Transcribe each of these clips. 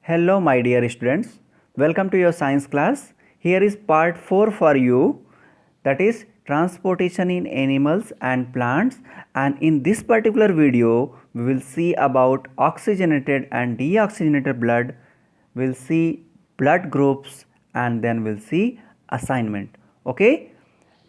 Hello, my dear students. Welcome to your science class. Here is part 4 for you, that is transportation in animals and plants. And in this particular video, we will see about oxygenated and deoxygenated blood. We'll see blood groups and then we'll see assignment. Okay.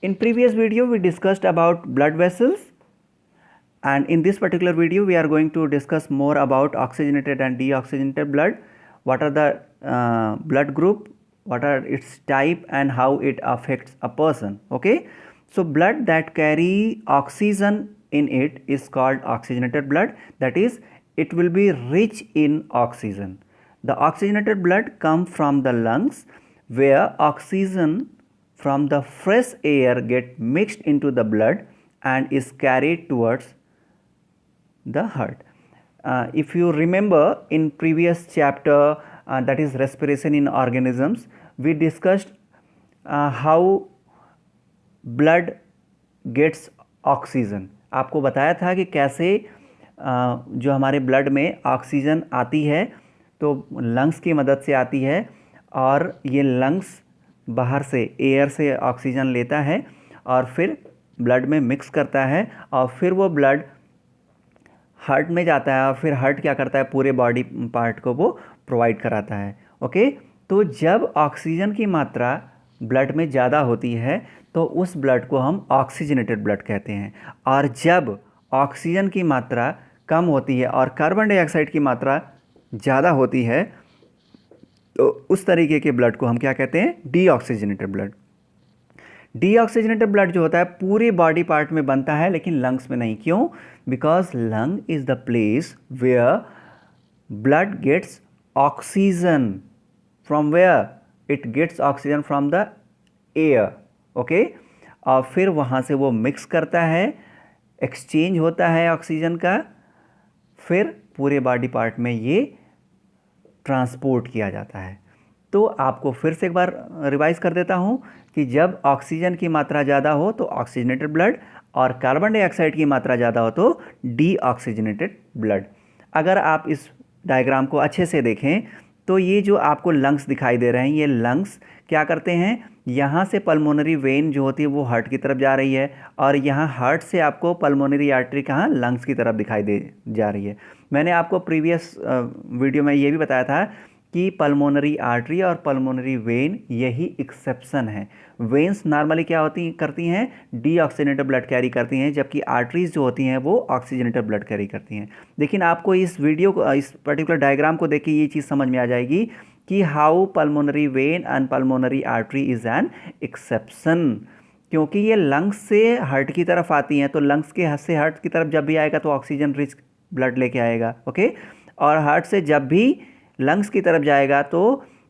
In previous video, we discussed about blood vessels. And in this particular video we are going to discuss more about oxygenated and deoxygenated blood. What are the blood group, what are its type, and how it affects a person. Okay, so blood that carry oxygen in it is called oxygenated blood, that is it will be rich in oxygen. The oxygenated blood comes from the lungs, where oxygen from the fresh air get mixed into the blood and is carried towards the heart. If you remember in previous chapter, that is respiration in organisms, we discussed how blood gets oxygen. आपको बताया था कि कैसे जो हमारे blood में oxygen आती है तो लंग्स की मदद से आती है, और ये लंग्स बाहर से एयर से ऑक्सीजन लेता है और फिर ब्लड में मिक्स करता है, और फिर वो ब्लड हार्ट में जाता है, और फिर हार्ट क्या करता है, पूरे बॉडी पार्ट को वो प्रोवाइड कराता है. ओके, तो जब ऑक्सीजन की मात्रा ब्लड में ज़्यादा होती है तो उस ब्लड को हम ऑक्सीजनेटेड ब्लड कहते हैं, और जब ऑक्सीजन की मात्रा कम होती है और कार्बन डाइऑक्साइड की मात्रा ज़्यादा होती है तो उस तरीके के ब्लड को हम क्या कहते हैं, डीऑक्सीजनेटेड ब्लड. डीऑक्सीजनेटेड ब्लड जो होता है पूरे बॉडी पार्ट में बनता है लेकिन लंग्स में नहीं. क्यों? Because lung is the place where blood gets oxygen. From where? It gets oxygen from the air. Okay, और फिर वहाँ से वो मिक्स करता है, एक्सचेंज होता है ऑक्सीजन का, फिर पूरे बॉडी पार्ट में ये ट्रांसपोर्ट किया जाता है. तो आपको फिर से एक बार रिवाइज कर देता हूँ कि जब ऑक्सीजन की मात्रा ज़्यादा हो तो ऑक्सीजनेटेड ब्लड, और कार्बन डाइऑक्साइड की मात्रा ज़्यादा हो तो डीऑक्सीजनेटेड ब्लड. अगर आप इस डायग्राम को अच्छे से देखें तो ये जो आपको लंग्स दिखाई दे रहे हैं, ये लंग्स क्या करते हैं, यहाँ से पल्मोनरी वेन जो होती है वो हार्ट की तरफ जा रही है, और यहाँ हार्ट से आपको पल्मोनरी आर्टरी कहाँ, लंग्स की तरफ दिखाई दे जा रही है. मैंने आपको प्रीवियस वीडियो में ये भी बताया था कि पल्मोनरी आर्टरी और पल्मोनरी वेन यही एक्सेप्शन है. वेन्स नॉर्मली क्या करती हैं, डीऑक्सीजनेटेड ब्लड कैरी करती हैं, जबकि आर्टरीज जो होती हैं वो ऑक्सीजनेटेड ब्लड कैरी करती हैं. लेकिन आपको इस वीडियो को, इस पर्टिकुलर डायग्राम को देख के ये चीज़ समझ में आ जाएगी कि how pulmonary vein and pulmonary artery is an exception, क्योंकि ये लंग्स से हार्ट की तरफ आती हैं. तो लंग्स के से हार्ट की तरफ जब भी आएगा तो ऑक्सीजन रिच ब्लड लेके आएगा. ओके, और हार्ट से जब भी लंग्स की तरफ जाएगा तो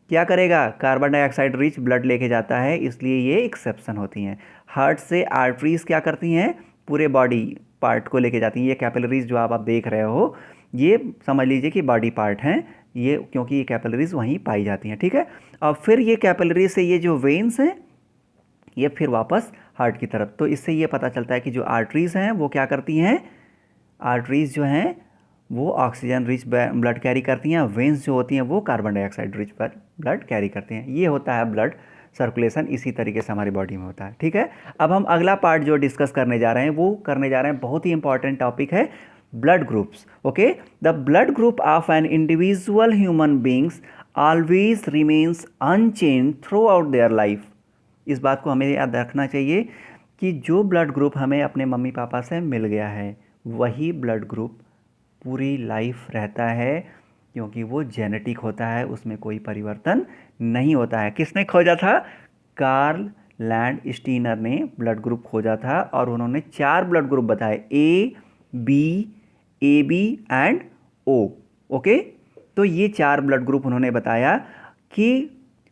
क्या करेगा, कार्बन डाइऑक्साइड रिच ब्लड लेके जाता है. इसलिए ये एक्सेप्शन होती हैं. हार्ट से आर्टरीज क्या करती हैं, पूरे बॉडी पार्ट को लेके जाती हैं. ये कैपिलरीज जो आप देख रहे हो ये समझ लीजिए कि बॉडी पार्ट हैं ये, क्योंकि ये कैपिलरीज वहीं पाई जाती हैं. ठीक है, और फिर ये कैपिलरीज से ये जो वेन्स हैं ये फिर वापस हार्ट की तरफ. तो इससे ये पता चलता है कि जो आर्टरीज हैं वो क्या करती हैं, आर्टरीज जो हैं वो ऑक्सीजन रिच ब्लड कैरी करती हैं, वेन्स जो होती हैं वो carbon dioxide rich blood carry करती हैं. ये होता है ब्लड सर्कुलेशन, इसी तरीके से हमारी बॉडी में होता है. ठीक है, अब हम अगला पार्ट जो डिस्कस करने जा रहे हैं वो करने जा रहे हैं, बहुत ही इंपॉर्टेंट टॉपिक है, blood groups. Okay, the blood group of an individual human beings always remains unchange throughout their life. इस बात को हमें याद रखना चाहिए कि जो ब्लड ग्रुप हमें अपने मम्मी पापा से मिल गया है वही ब्लड ग्रुप पूरी लाइफ रहता है, क्योंकि वो जेनेटिक होता है, उसमें कोई परिवर्तन नहीं होता है. किसने खोजा था? कार्ल लैंडस्टीनर ने ब्लड ग्रुप खोजा था, और उन्होंने 4 ब्लड ग्रुप बताए, A B and O. Okay, तो ये 4 ब्लड ग्रुप उन्होंने बताया कि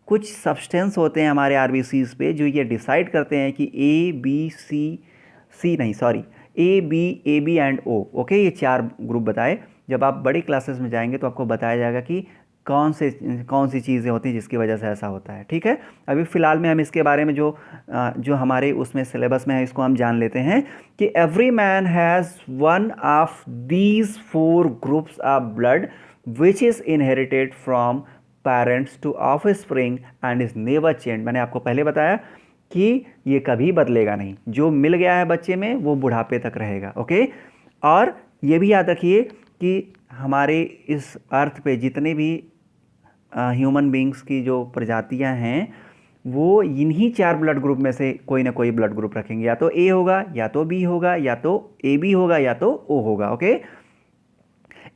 कुछ सब्सटेंस होते हैं हमारे आरबीसीज पे जो ये डिसाइड करते हैं कि A B and O. Okay, ये 4 ग्रुप बताए. जब आप बड़ी क्लासेस में जाएंगे तो आपको बताया जाएगा कि कौन सी चीज़ें होती हैं जिसकी वजह से ऐसा होता है. ठीक है, अभी फ़िलहाल में हम इसके बारे में जो हमारे उसमें सिलेबस में है इसको हम जान लेते हैं कि every man has one of these 4 groups of blood which is inherited from parents to offspring and is never change. मैंने आपको पहले बताया कि ये कभी बदलेगा नहीं, जो मिल गया है बच्चे में वो बुढ़ापे तक रहेगा। ओके, और ये भी याद रखिए कि हमारे इस अर्थ पे जितने भी ह्यूमन बींग्स की जो प्रजातियां हैं वो इन्हीं 4 ब्लड ग्रुप में से कोई ना कोई ब्लड ग्रुप रखेंगे, या तो ए होगा, या तो बी होगा, या तो ए बी होगा, या तो ओ होगा। Okay,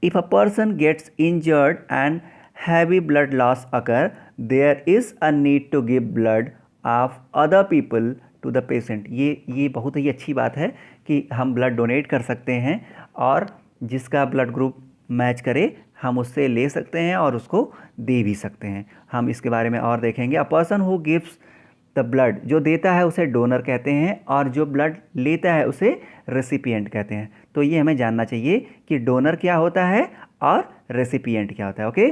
if a person gets injured and heavy blood loss occur, there is a need to give blood of other people to the patient. ये बहुत ही अच्छी बात है कि हम ब्लड डोनेट कर सकते हैं और जिसका ब्लड ग्रुप मैच करे हम उससे ले सकते हैं और उसको दे भी सकते हैं। हम इसके बारे में और देखेंगे। A person who gives the blood, जो देता है उसे डोनर कहते हैं और जो ब्लड लेता है उसे रेसिपिएंट कहते हैं। तो ये हमें जानना चाहिए कि डोनर क्या होता है और रेसिपिएंट क्या होता है। ओके,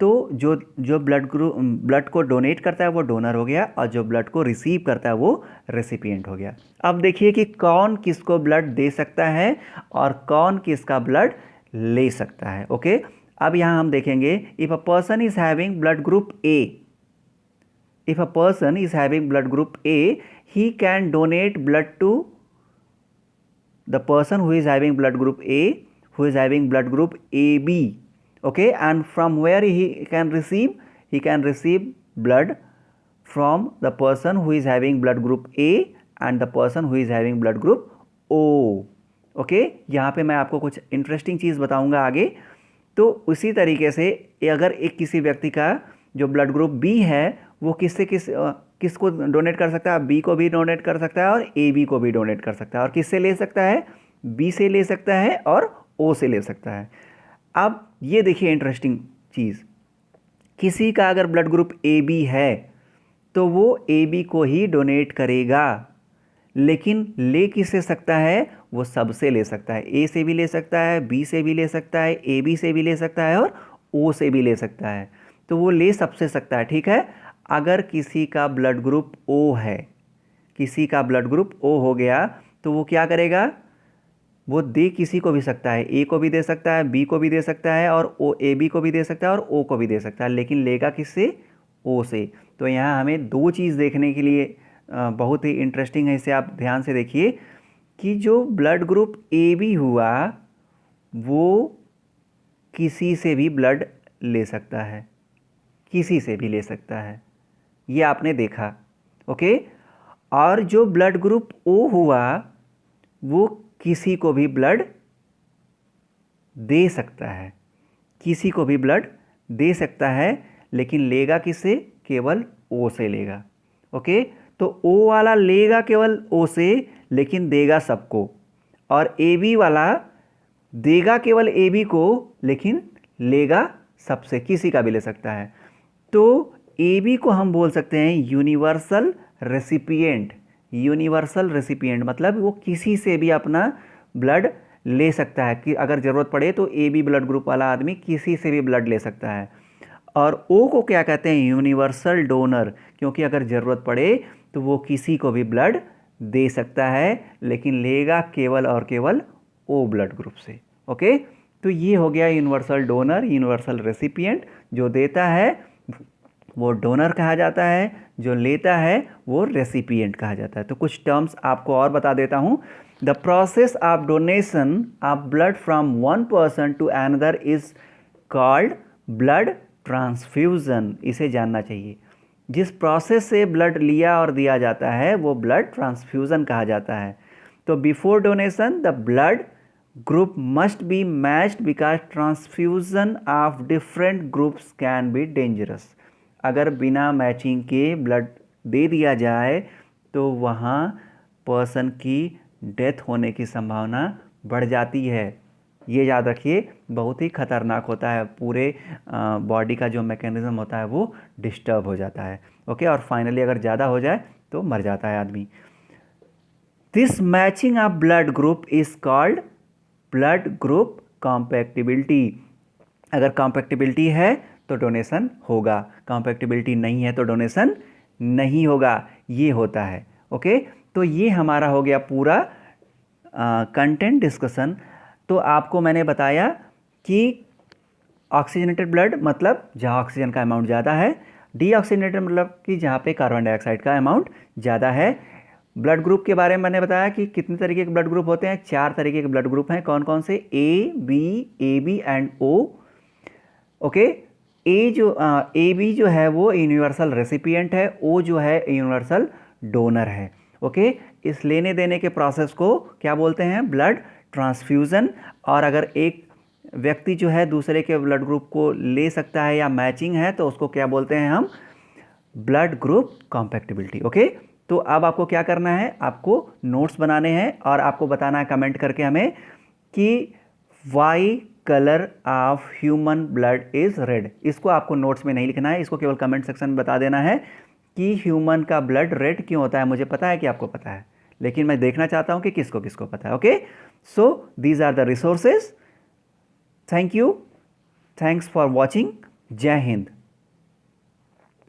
तो जो ब्लड को डोनेट करता है वो डोनर हो गया और जो ब्लड को रिसीव करता है वो रेसिपिएंट हो गया। अब देखिए कि कौन किसको ब्लड दे सकता है और कौन किसका ब्लड ले सकता है। ओके, अब यहाँ हम देखेंगे if a person is having blood group A, if a person is having blood group A, he can donate blood to the person who is having blood group A, who is having blood group AB. Okay, and from where he can receive? He can receive blood from the person who is having blood group A and the person who is having blood group O. Okay, यहाँ पे मैं आपको कुछ interesting चीज़ बताऊंगा आगे। तो उसी तरीके से अगर एक किसी व्यक्ति का जो ब्लड ग्रुप बी है वो किसको डोनेट कर सकता है? बी को भी डोनेट कर सकता है और ए बी को भी डोनेट कर सकता है। और किससे ले सकता है? बी से ले सकता है और ओ से ले सकता है। अब ये देखिए इंटरेस्टिंग चीज़, किसी का अगर ब्लड ग्रुप ए बी है तो वो ए बी को ही डोनेट करेगा, लेकिन ले किससे सकता है? वो सबसे ले सकता है। ए से भी ले सकता है, बी से भी ले सकता है, ए बी से भी ले सकता है और ओ से भी ले सकता है। तो वो ले सबसे सकता है। ठीक है, अगर किसी का ब्लड ग्रुप ओ है, किसी का ब्लड ग्रुप ओ हो गया तो वो क्या करेगा? वो दे किसी को भी सकता है, ए को भी दे सकता है, बी को भी दे सकता है और ओ ए बी को भी दे सकता है और ओ को भी दे सकता है, लेकिन लेगा किससे? ओ से। तो यहाँ हमें दो चीज़ देखने के लिए बहुत ही इंटरेस्टिंग है, इसे आप ध्यान से देखिए कि जो ब्लड ग्रुप ए बी हुआ वो किसी से भी ब्लड ले सकता है, किसी से भी ले सकता है, ये आपने देखा। ओके, और जो ब्लड ग्रुप ओ हुआ वो किसी को भी ब्लड दे सकता है, किसी को भी ब्लड दे सकता है, लेकिन लेगा किससे? केवल ओ से लेगा। ओके, तो ओ वाला लेगा केवल ओ से लेकिन देगा सबको, और ए बी वाला देगा केवल ए बी को लेकिन लेगा सबसे, किसी का भी ले सकता है। तो ए बी को हम बोल सकते हैं यूनिवर्सल रेसिपिएंट। यूनिवर्सल रेसिपिएंट मतलब वो किसी से भी अपना ब्लड ले सकता है कि अगर ज़रूरत पड़े तो ए बी ब्लड ग्रुप वाला आदमी किसी से भी ब्लड ले सकता है। और ओ को क्या कहते हैं? यूनिवर्सल डोनर, क्योंकि अगर ज़रूरत पड़े तो वो किसी को भी ब्लड दे सकता है, लेकिन लेगा केवल और केवल ओ ब्लड ग्रुप से। ओके, तो ये हो गया यूनिवर्सल डोनर, यूनिवर्सल रेसिपिएंट। जो देता है वो डोनर कहा जाता है, जो लेता है वो रेसिपिएंट कहा जाता है। तो कुछ टर्म्स आपको और बता देता हूँ। The process of donation of blood from one person to another is called blood transfusion. इसे जानना चाहिए। जिस प्रोसेस से ब्लड लिया और दिया जाता है वो ब्लड ट्रांसफ्यूज़न कहा जाता है। तो before donation the blood group must be matched because transfusion of different groups can be dangerous. अगर बिना मैचिंग के ब्लड दे दिया जाए तो वहाँ पर्सन की डेथ होने की संभावना बढ़ जाती है। ये याद रखिए, बहुत ही खतरनाक होता है, पूरे बॉडी का जो मैकेनिज्म होता है वो डिस्टर्ब हो जाता है। ओके, और फाइनली अगर ज़्यादा हो जाए तो मर जाता है आदमी। This matching of blood group is called blood group compatibility. अगर कॉम्पैक्टिबिलिटी है तो डोनेशन होगा, कॉम्पैक्टिबिलिटी नहीं है तो डोनेशन नहीं होगा, ये होता है। ओके, तो ये हमारा हो गया पूरा कंटेंट डिस्कशन। तो आपको मैंने बताया कि ऑक्सीजनेटेड ब्लड मतलब जहाँ ऑक्सीजन का अमाउंट ज़्यादा है, डीऑक्सीजनेटेड मतलब कि जहाँ पे कार्बन डाइऑक्साइड का अमाउंट ज़्यादा है। ब्लड ग्रुप के बारे में मैंने बताया कि कितने तरीके के ब्लड ग्रुप होते हैं, 4 तरीके के ब्लड ग्रुप हैं। कौन कौन से? A B and O. Okay, A B जो है वो यूनिवर्सल रेसिपिएंट है, ओ जो है यूनिवर्सल डोनर है। ओके, इस लेने देने के प्रोसेस को क्या बोलते हैं? Blood transfusion. और अगर एक व्यक्ति जो है दूसरे के ब्लड ग्रुप को ले सकता है या मैचिंग है तो उसको क्या बोलते हैं हम? Blood group कॉम्पैक्टिबिलिटी। ओके, तो अब आपको क्या करना है? आपको नोट्स बनाने हैं और आपको बताना है कमेंट करके हमें कि why colour of human blood is red. इसको आपको नोट्स में नहीं लिखना है, इसको केवल कमेंट सेक्शन में बता देना है कि ह्यूमन का ब्लड रेड क्यों होता है। मुझे पता है कि आपको पता है, लेकिन मैं देखना चाहता हूं कि किसको किसको पता है। Okay, so these are the resources. Thank you, thanks for watching. जय हिंद।